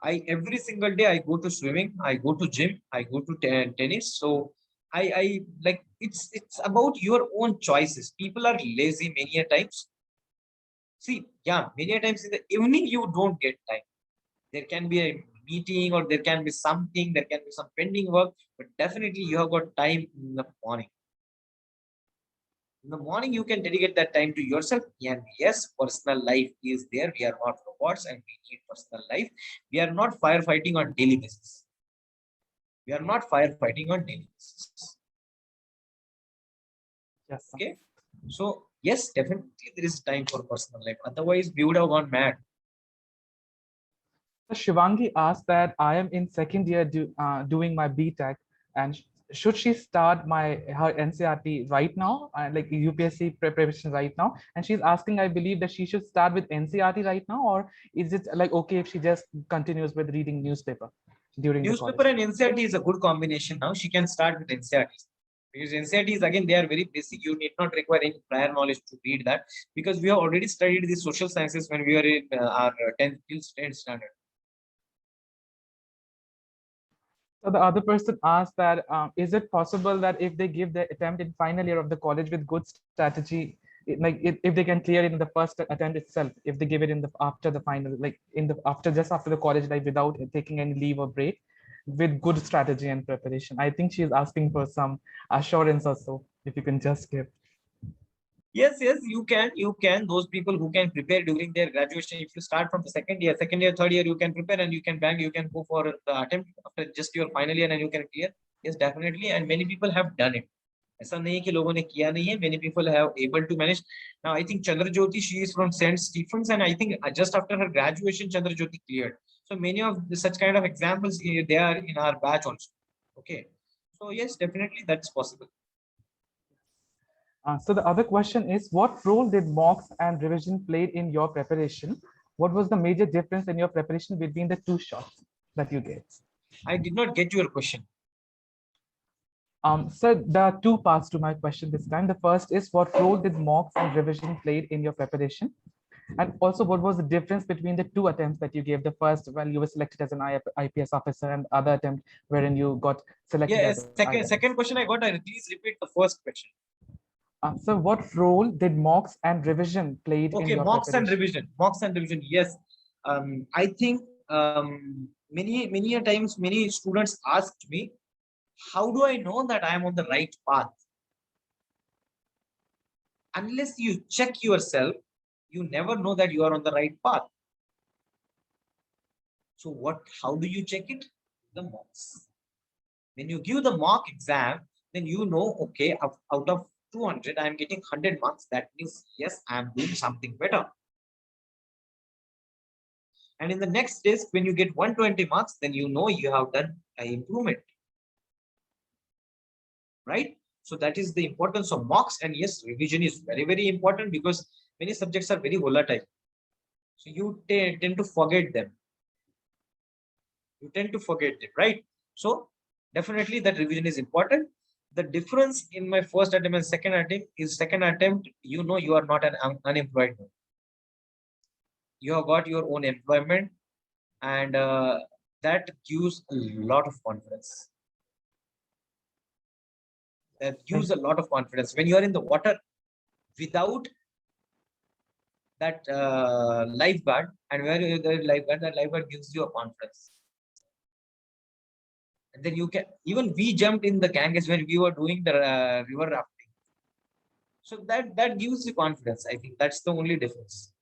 Every single day I go to swimming, I go to gym, I go to tennis. So I like, it's about your own choices. People are lazy many a times. See, yeah, many a times in the evening you don't get time. There can be a meeting, or there can be something, there can be some pending work, but definitely you have got time in the morning. In the morning, you can dedicate that time to yourself. And yes, personal life is there. We are not robots, and we need personal life. We are not firefighting on daily basis. We are not firefighting on daily basis. Yes, sir. Okay. So yes, definitely there is time for personal life. Otherwise, we would have gone mad. So Shivangi asked that, I am in second year doing my BTech, and should she start her NCRT right now, like UPSC preparation right now? And she's asking, I believe, that she should start with NCRT right now, or is it like okay if she just continues with reading newspaper during Newspaper the and NCRT is a good combination. Now she can start with NCRT, because NCRT is, again, they are very basic. You need not require any prior knowledge to read that, because we have already studied the social sciences when we were in our 10th till 10th standard. So the other person asked that, is it possible that if they give their attempt in final year of the college with good strategy, if they can clear it in the first attempt itself, if they give it in the after the final, like just after the college life, without taking any leave or break, with good strategy and preparation? I think she is asking for some assurance or so. If you can just give. Yes, you can. Those people who can prepare during their graduation, if you start from the second year, third year, you can prepare and you can bang, you can go for the attempt after just your final year and you can clear. Yes, definitely. And many people have done it. ऐसा नहीं है कि लोगों ने किया नहीं है. Many people have able to manage. Now, I think Chandrajyoti, she is from St. Stephen's, and I think just after her graduation, Chandrajyoti cleared. So many of such kind of examples, they are in our batch also. Okay. So yes, definitely that's possible. So the other question is, what role did mocks and revision played in your preparation? What was the major difference in your preparation between the two shots that you gave? I did not get your question. So there are two parts to my question this time. The first is, what role did mocks and revision played in your preparation? And also, what was the difference between the two attempts that you gave? The first, when you were selected as an IPS officer, and the other attempt wherein you got selected Yeah, as an second question I got. Please repeat the first question. So what role did mocks and revision played in your mocks and preparation? mocks and revision. Yes, I think many a times many students asked me, how do I know that I am on the right path? Unless you check yourself, you never know that you are on the right path. So how do you check it? The mocks. When you give the mock exam, then you know, okay, out of 200, I am getting 100 marks. That means, yes, I am doing something better. And in the next test, when you get 120 marks, then you know you have done an improvement. Right? So that is the importance of mocks. And yes, revision is very, very important because many subjects are very volatile. So you tend to forget them. Right? So definitely that revision is important. The difference in my first attempt and second attempt is, second attempt, you know, you are not an unemployed. You have got your own employment, and that gives a lot of confidence. That gives a lot of confidence when you are in the water without that lifeguard, and where you the lifeguard, that lifeguard gives you a confidence. And then you can, even we jumped in the Ganges when we were doing the river rafting. So that gives you confidence. I think that's the only difference.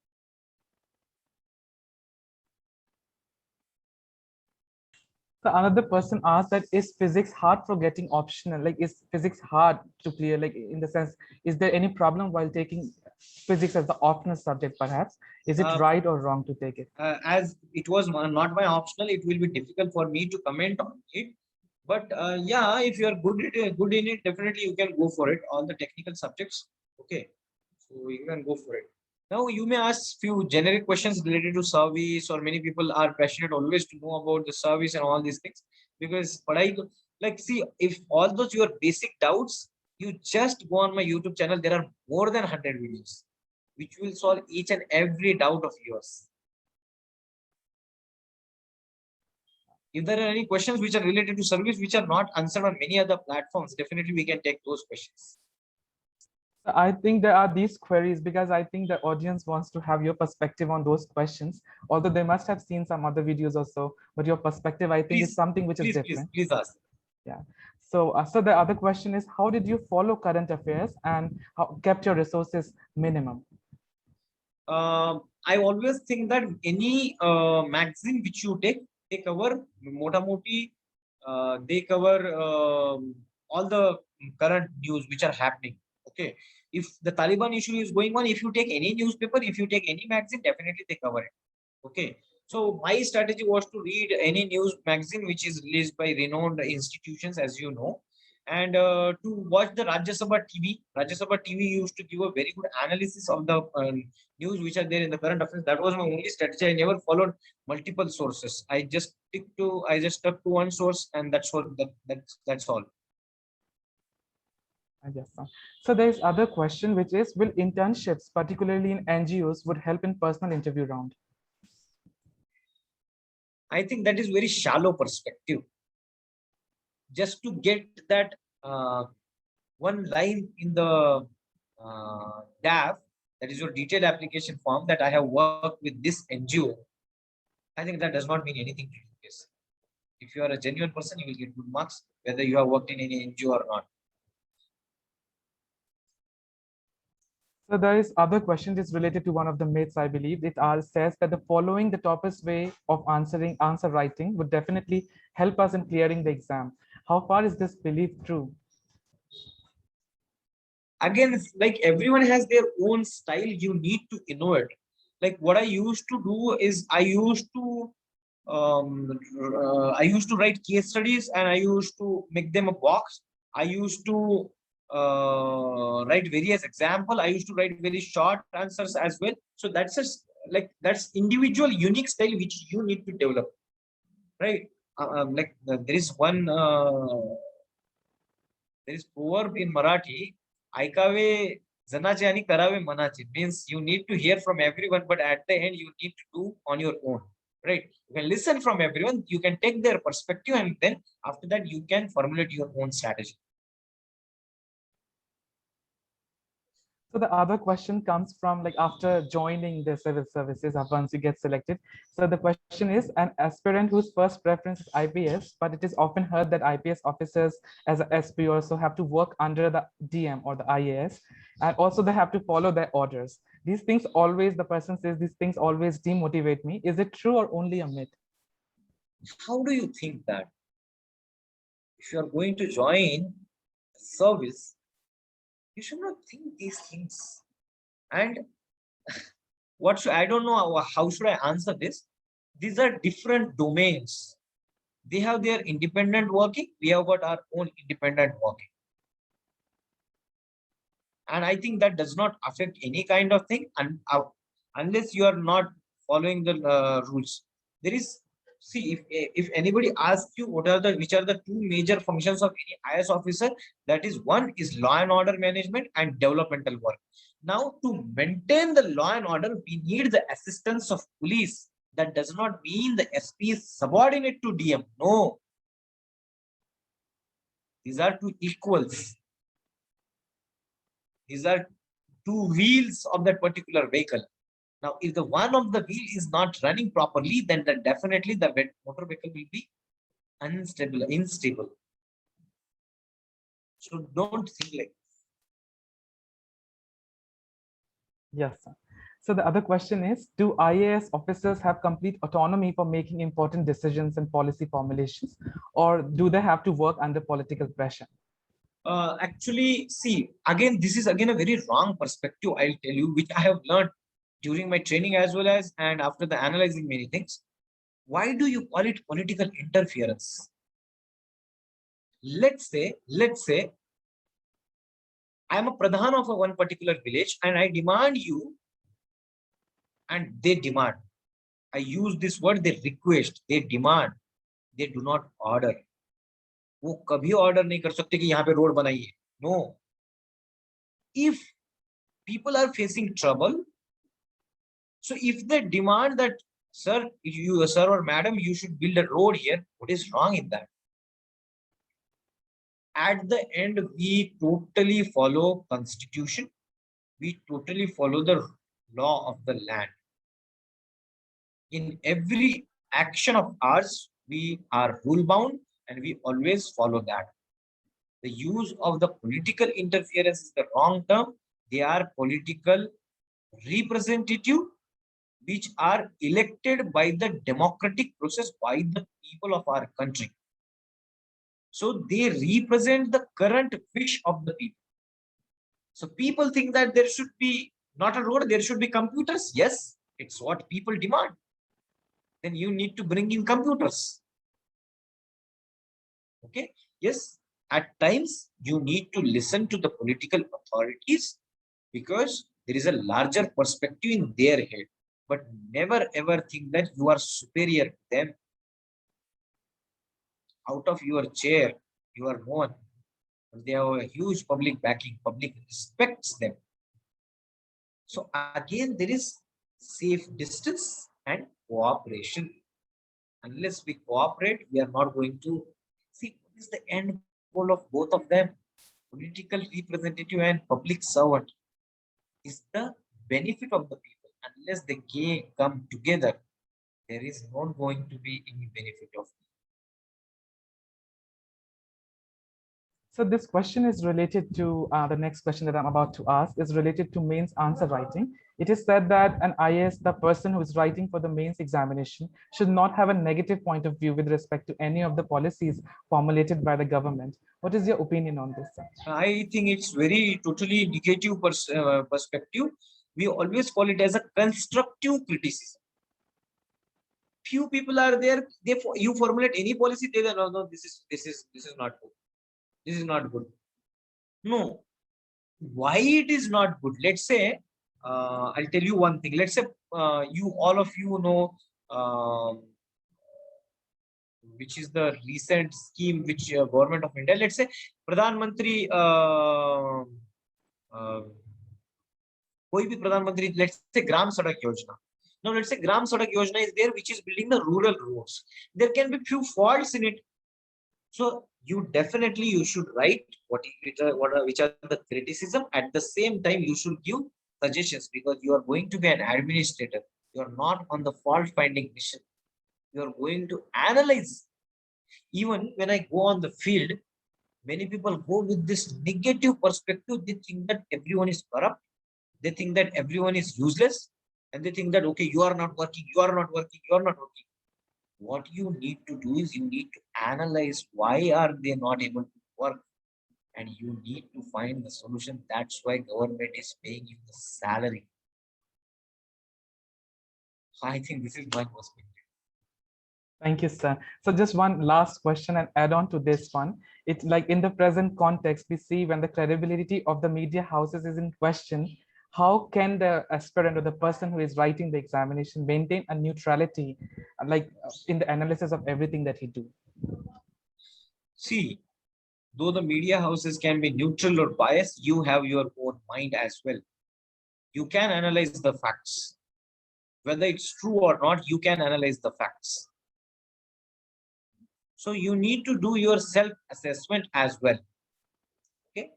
So another person asked that, is physics hard for getting optional? Like, is physics hard to clear? Like, in the sense, is there any problem while taking physics as the optional subject, perhaps? Is it right or wrong to take it? As it was not my optional, it will be difficult for me to comment on it. But yeah, if you are good in it, definitely you can go for it. All the technical subjects, okay, so you can go for it. Now you may ask few generic questions related to service, or many people are passionate always to know about the service and all these things. Because like, see, if all those your basic doubts, you just go on my YouTube channel. There are more than 100 videos which will solve each and every doubt of yours. If there are any questions which are related to service which are not answered on many other platforms, definitely we can take those questions. I think there are these queries because I think the audience wants to have your perspective on those questions, although they must have seen some other videos or so, but your perspective, I think, is something which is different. Please ask. Yeah. So the other question is, how did you follow current affairs and how kept your resources minimum? I always think that any magazine which you take, they cover motamoti, they cover all the current news which are happening. Okay, if the Taliban issue is going on, if you take any newspaper, if you take any magazine, definitely they cover it. Okay, so my strategy was to read any news magazine which is released by renowned institutions, as you know, and to watch the Rajya Sabha TV. Rajya Sabha TV used to give a very good analysis of the news which are there in the current affairs. That was my only strategy. I never followed multiple sources. I just stuck to one source, and that's all. That's all. Yes. So there's other question, which is, will internships, particularly in NGOs, would help in personal interview round? I think that is very shallow perspective. Just to get that one line in the DAF, that is your detailed application form, that I have worked with this NGO, I think that does not mean anything to you. Yes. If you are a genuine person, you will get good marks, whether you have worked in any NGO or not. So there is other question that's related to one of the myths, I believe. It says that the following the toughest way of answer writing would definitely help us in clearing the exam. How far is this belief true? Again, it's like everyone has their own style. You need to innovate. Like what I used to do is I used to write case studies and I used to make them a box. I used to write various example. I used to write very short answers as well. So that's just like that's individual unique style which you need to develop, right? There is one there is proverb in Marathi, Aikawe janache ani karave manache, means you need to hear from everyone, but at the end you need to do on your own. Right? You can listen from everyone, you can take their perspective, and then after that you can formulate your own strategy. So the other question comes from like after joining the civil services once you get selected. So the question is an aspirant whose first preference is IPS, but it is often heard that IPS officers as a SP also have to work under the DM or the IAS, and also they have to follow their orders. These things always, the person says these things always demotivate me. Is it true or only a myth? How do you think that if you are going to join service, you should not think these things? And what should I don't know how should I answer this? These are different domains. They have their independent working, we have got our own independent working. And I think that does not affect any kind of thing, and unless you are not following the rules. There is, see, if anybody asks you which are the two major functions of any IAS officer, that is, one is law and order management and developmental work. Now, to maintain the law and order, we need the assistance of police. That does not mean the SP is subordinate to DM. No, these are two equals. These are two wheels of that particular vehicle. Now, if the one of the wheel is not running properly, then definitely the motor vehicle will be unstable. So don't think like. Yes, sir. So the other question is, do IAS officers have complete autonomy for making important decisions and policy formulations, or do they have to work under political pressure? Actually, see, again, this is again a very wrong perspective, I'll tell you, which I have learned during my training as well as and after the analyzing many things. Why do you call it political interference? Let's say I am a pradhan of one particular village and I demand you, and they demand. I use this word, they request, they demand, they do not order. वो कभी order नहीं कर सकते कि यहाँ पे road बनाइए. No. If people are facing trouble, so if they demand that, sir, sir or madam, you should build a road here, what is wrong in that? At the end, we totally follow constitution. We totally follow the law of the land. In every action of ours, we are rule bound and we always follow that. The use of the political interference is the wrong term. They are political representative which are elected by the democratic process by the people of our country. So they represent the current wish of the people. So people think that there should be not a road, there should be computers. Yes, it's what people demand. Then you need to bring in computers. Okay. Yes, at times you need to listen to the political authorities because there is a larger perspective in their head. But never ever think that you are superior to them. Out of your chair, you are known. They have a huge public backing. Public respects them. So again, there is safe distance and cooperation. Unless we cooperate, we are not going to see what is the end goal of both of them. Political representative and public servant is the benefit of the people. Unless they come together, there is not going to be any benefit of it. So this question is related to the next question that I'm about to ask is related to mains answer writing. It is said that an IAS, the person who is writing for the mains examination, should not have a negative point of view with respect to any of the policies formulated by the government. What is your opinion on this, sir? I think it's very totally negative perspective. We always call it as a constructive criticism. Few people are there. You formulate any policy, they say, no, this is not good. This is not good. No, why it is not good? Let's say, I'll tell you one thing. Let's say all of you know which is the recent scheme which government of India. Let's say Pradhan Mantri. कोई भी प्रधानमंत्री, let's say Gram Sadak Yojana. Now let's say Gram Sadak Yojana is there, which is building the rural roads. There can be few faults in it. So you should write which are the criticism. At the same time, you should give suggestions, because you are going to be an administrator. You are not on the fault finding mission. You are going to analyze. Even when I go on the field, many people go with this negative perspective. They think that everyone is corrupt. They think that everyone is useless, and they think that, okay, you are not working, you are not working, you are not working. What you need to do is you need to analyze why are they not able to work, and you need to find the solution. That's why government is paying you the salary. I think this is my perspective. Thank you, sir. So just one last question and add on to this one. It's like in the present context, we see when the credibility of the media houses is in question, how can the aspirant or the person who is writing the examination maintain a neutrality, like in the analysis of everything that he do? See, though the media houses can be neutral or biased, you have your own mind as well. You can analyze the facts. Whether it's true or not, you can analyze the facts. So you need to do your self-assessment as well. Okay.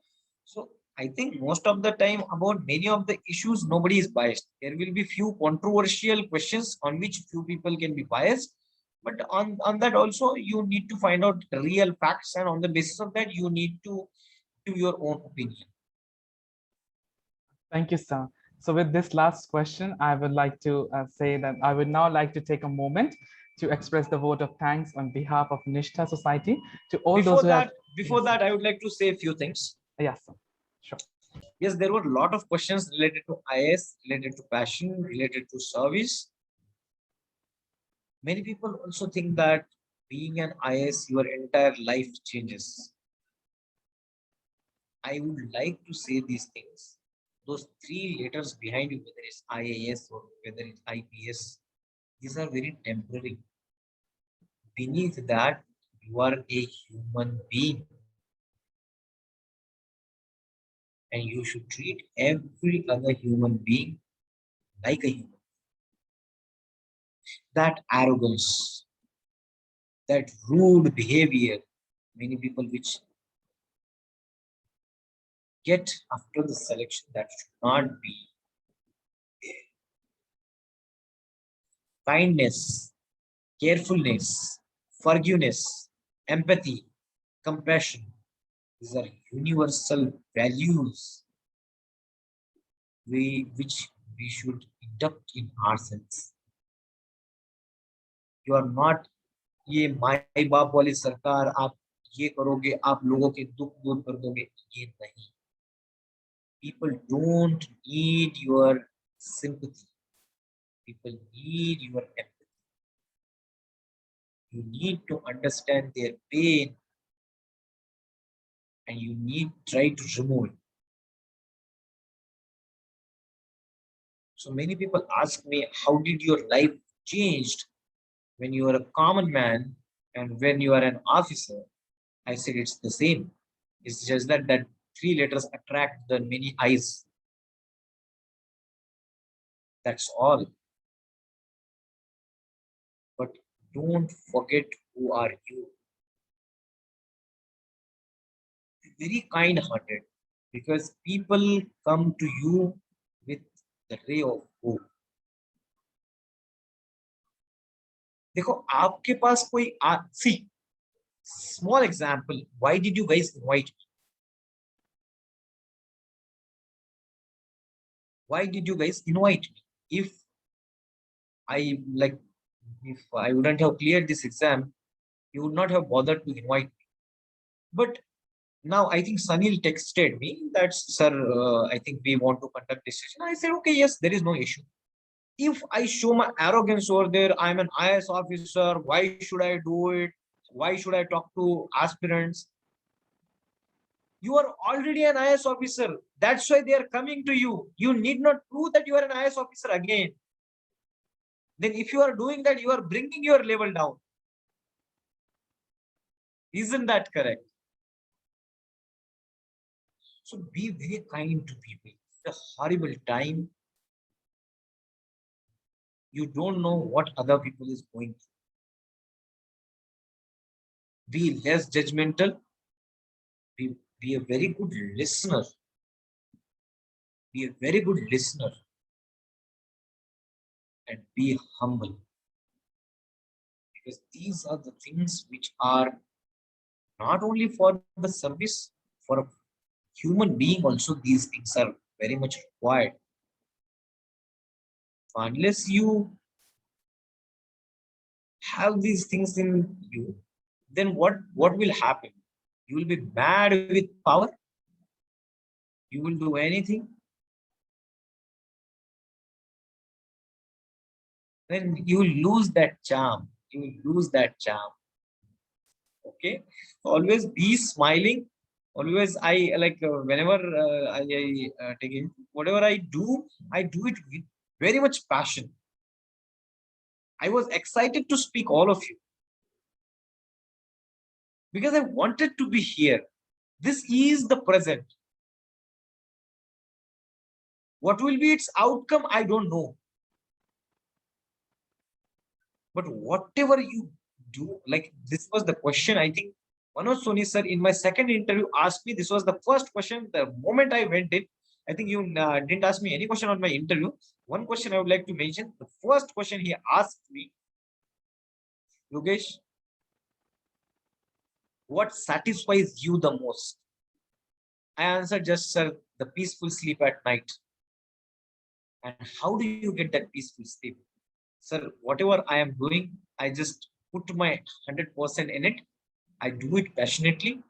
So I think most of the time about many of the issues, nobody is biased. There will be few controversial questions on which few people can be biased. But on that also, you need to find out real facts, and on the basis of that, you need to give your own opinion. Thank you, sir. So with this last question, I would like to say that I would now like to take a moment to express the vote of thanks on behalf of Nishta Society to all those who have. Before that, I would like to say a few things. Yes, sir. Sure. Yes, there were a lot of questions related to IAS, related to passion, related to service. Many people also think that being an IAS, your entire life changes. I would like to say these things. Those three letters behind you, whether it's IAS or whether it's IPS, these are very temporary. Beneath that, you are a human being. And you should treat every other human being like a human. That arrogance, that rude behavior, many people which get after the selection, that should not be. Kindness, carefulness, forgiveness, empathy, compassion, these are universal values which we should induct in ourselves. You are not ये माई बाप वाली सरकार, आप ये करोगे, आप लोगों के दुख दूर कर दोगे, ये नहीं. People don't need your sympathy. People need your empathy. You need to understand their pain, and you need to try to remove it. So many people ask me, how did your life changed when you are a common man and when you are an officer? I said it's the same. It's just that three letters attract the many eyes. That's all. But don't forget who are you. Be very kind-hearted, because people come to you with the ray of hope. देखो आपके पास कोई see, small example, why did you guys invite me? Why did you guys invite me? If I wouldn't have cleared this exam, you would not have bothered to invite me. But now I think Sunil texted me that, sir, I think we want to conduct this session. I said, okay, yes, there is no issue. If I show my arrogance over there, I'm an IAS officer, why should I do it? Why should I talk to aspirants? You are already an IAS officer. That's why they are coming to you. You need not prove that you are an IAS officer again. Then if you are doing that, you are bringing your level down. Isn't that correct? So be very kind to people. It's a horrible time. You don't know what other people is going through. Be less judgmental. Be a very good listener. Be a very good listener. And be humble. Because these are the things which are not only for the service, for a human being also, these things are very much required. So unless you have these things in you, then what will happen? You will be mad with power. You will do anything. Then you will lose that charm. You will lose that charm. Okay. Always be smiling. Always, I like whenever I take in whatever I do it with very much passion. I was excited to speak all of you because I wanted to be here. This is the present. What will be its outcome, I don't know. But whatever you do, like this was the question, I think Manoj Soni sir in my second interview asked me, this was the first question. The moment I went in, I think you didn't ask me any question on my interview. One question I would like to mention, the first question he asked me, Yogesh, what satisfies you the most? I answered just, sir, the peaceful sleep at night. And how do you get that peaceful sleep? Sir, whatever I am doing, I just put my 100% in it. I do it passionately.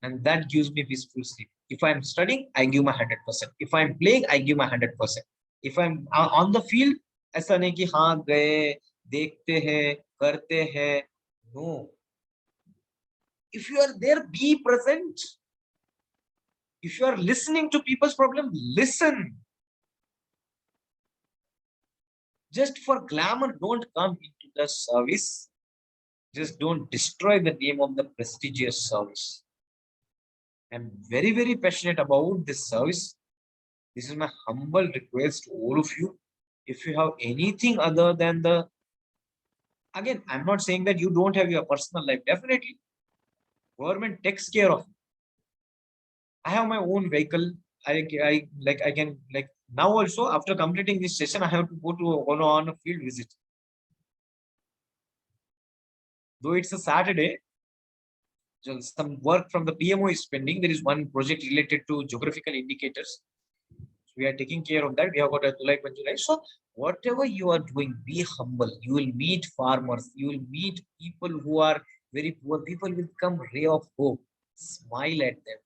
And that gives me peaceful sleep. If I'm studying, I give my 100%. If I'm playing, I give my 100%. If I'm on the field, ऐसा नहीं कि हाँ गए देखते हैं करते हैं. No. If you are there, be present. If you are listening to people's problem, listen. Just for glamour, don't come into the service. Just don't destroy the name of the prestigious service. I'm very, very passionate about this service. This is my humble request to all of you. If you have anything other than the, again, I'm not saying that you don't have your personal life. Definitely, government takes care of it. I have my own vehicle. I can now also after completing this session, I have to go to on a field visit. Though it's a Saturday, some work from the PMO is pending. There is one project related to geographical indicators. So we are taking care of that. We have got a July. So whatever you are doing, be humble. You will meet farmers. You will meet people who are very poor. People will become ray of hope. Smile at them.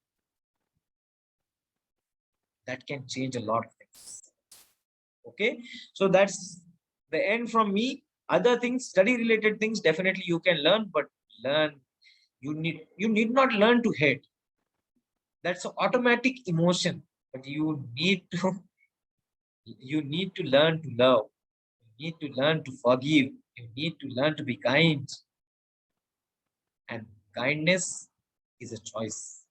That can change a lot of things. Okay. So that's the end from me. Other things, study related things, definitely you can learn, but learn. You need not learn to hate. That's an automatic emotion, but you need to learn to love. You need to learn to forgive. You need to learn to be kind. And kindness is a choice.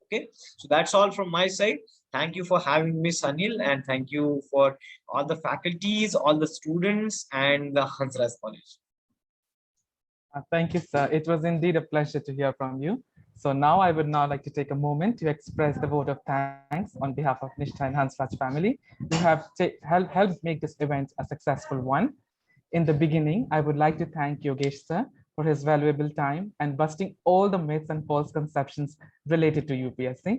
Okay, so that's all from my side. Thank you for having me, Sanil, and thank you for all the faculties, all the students, and the Hansraj College. Thank you, sir. It was indeed a pleasure to hear from you. So now I would now like to take a moment to express the vote of thanks on behalf of Nishta and Hansraj family who have helped make this event a successful one. In the beginning, I would like to thank Yogesh sir for his valuable time and busting all the myths and false conceptions related to UPSC.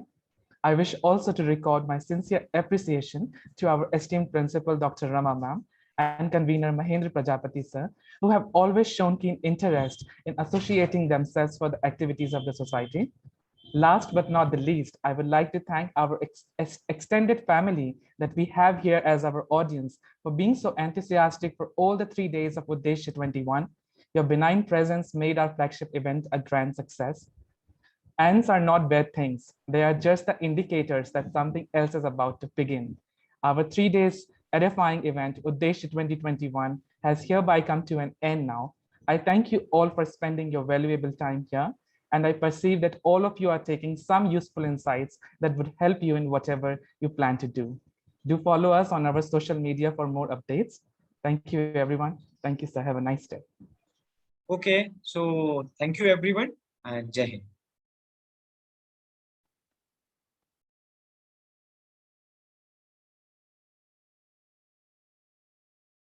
I wish also to record my sincere appreciation to our esteemed principal, Dr. Rama ma'am, and convener Mahendra Prajapati sir, who have always shown keen interest in associating themselves for the activities of the society. Last but not the least, I would like to thank our extended family that we have here as our audience for being so enthusiastic for all the 3 days of Uddesha 21. Your benign presence made our flagship event a grand success. Ants are not bad things. They are just the indicators that something else is about to begin. Our 3 days edifying event, Uddesha 2021, has hereby come to an end now. I thank you all for spending your valuable time here, and I perceive that all of you are taking some useful insights that would help you in whatever you plan to do. Do follow us on our social media for more updates. Thank you, everyone. Thank you, sir. Have a nice day. Okay, so thank you everyone and Jai Hind.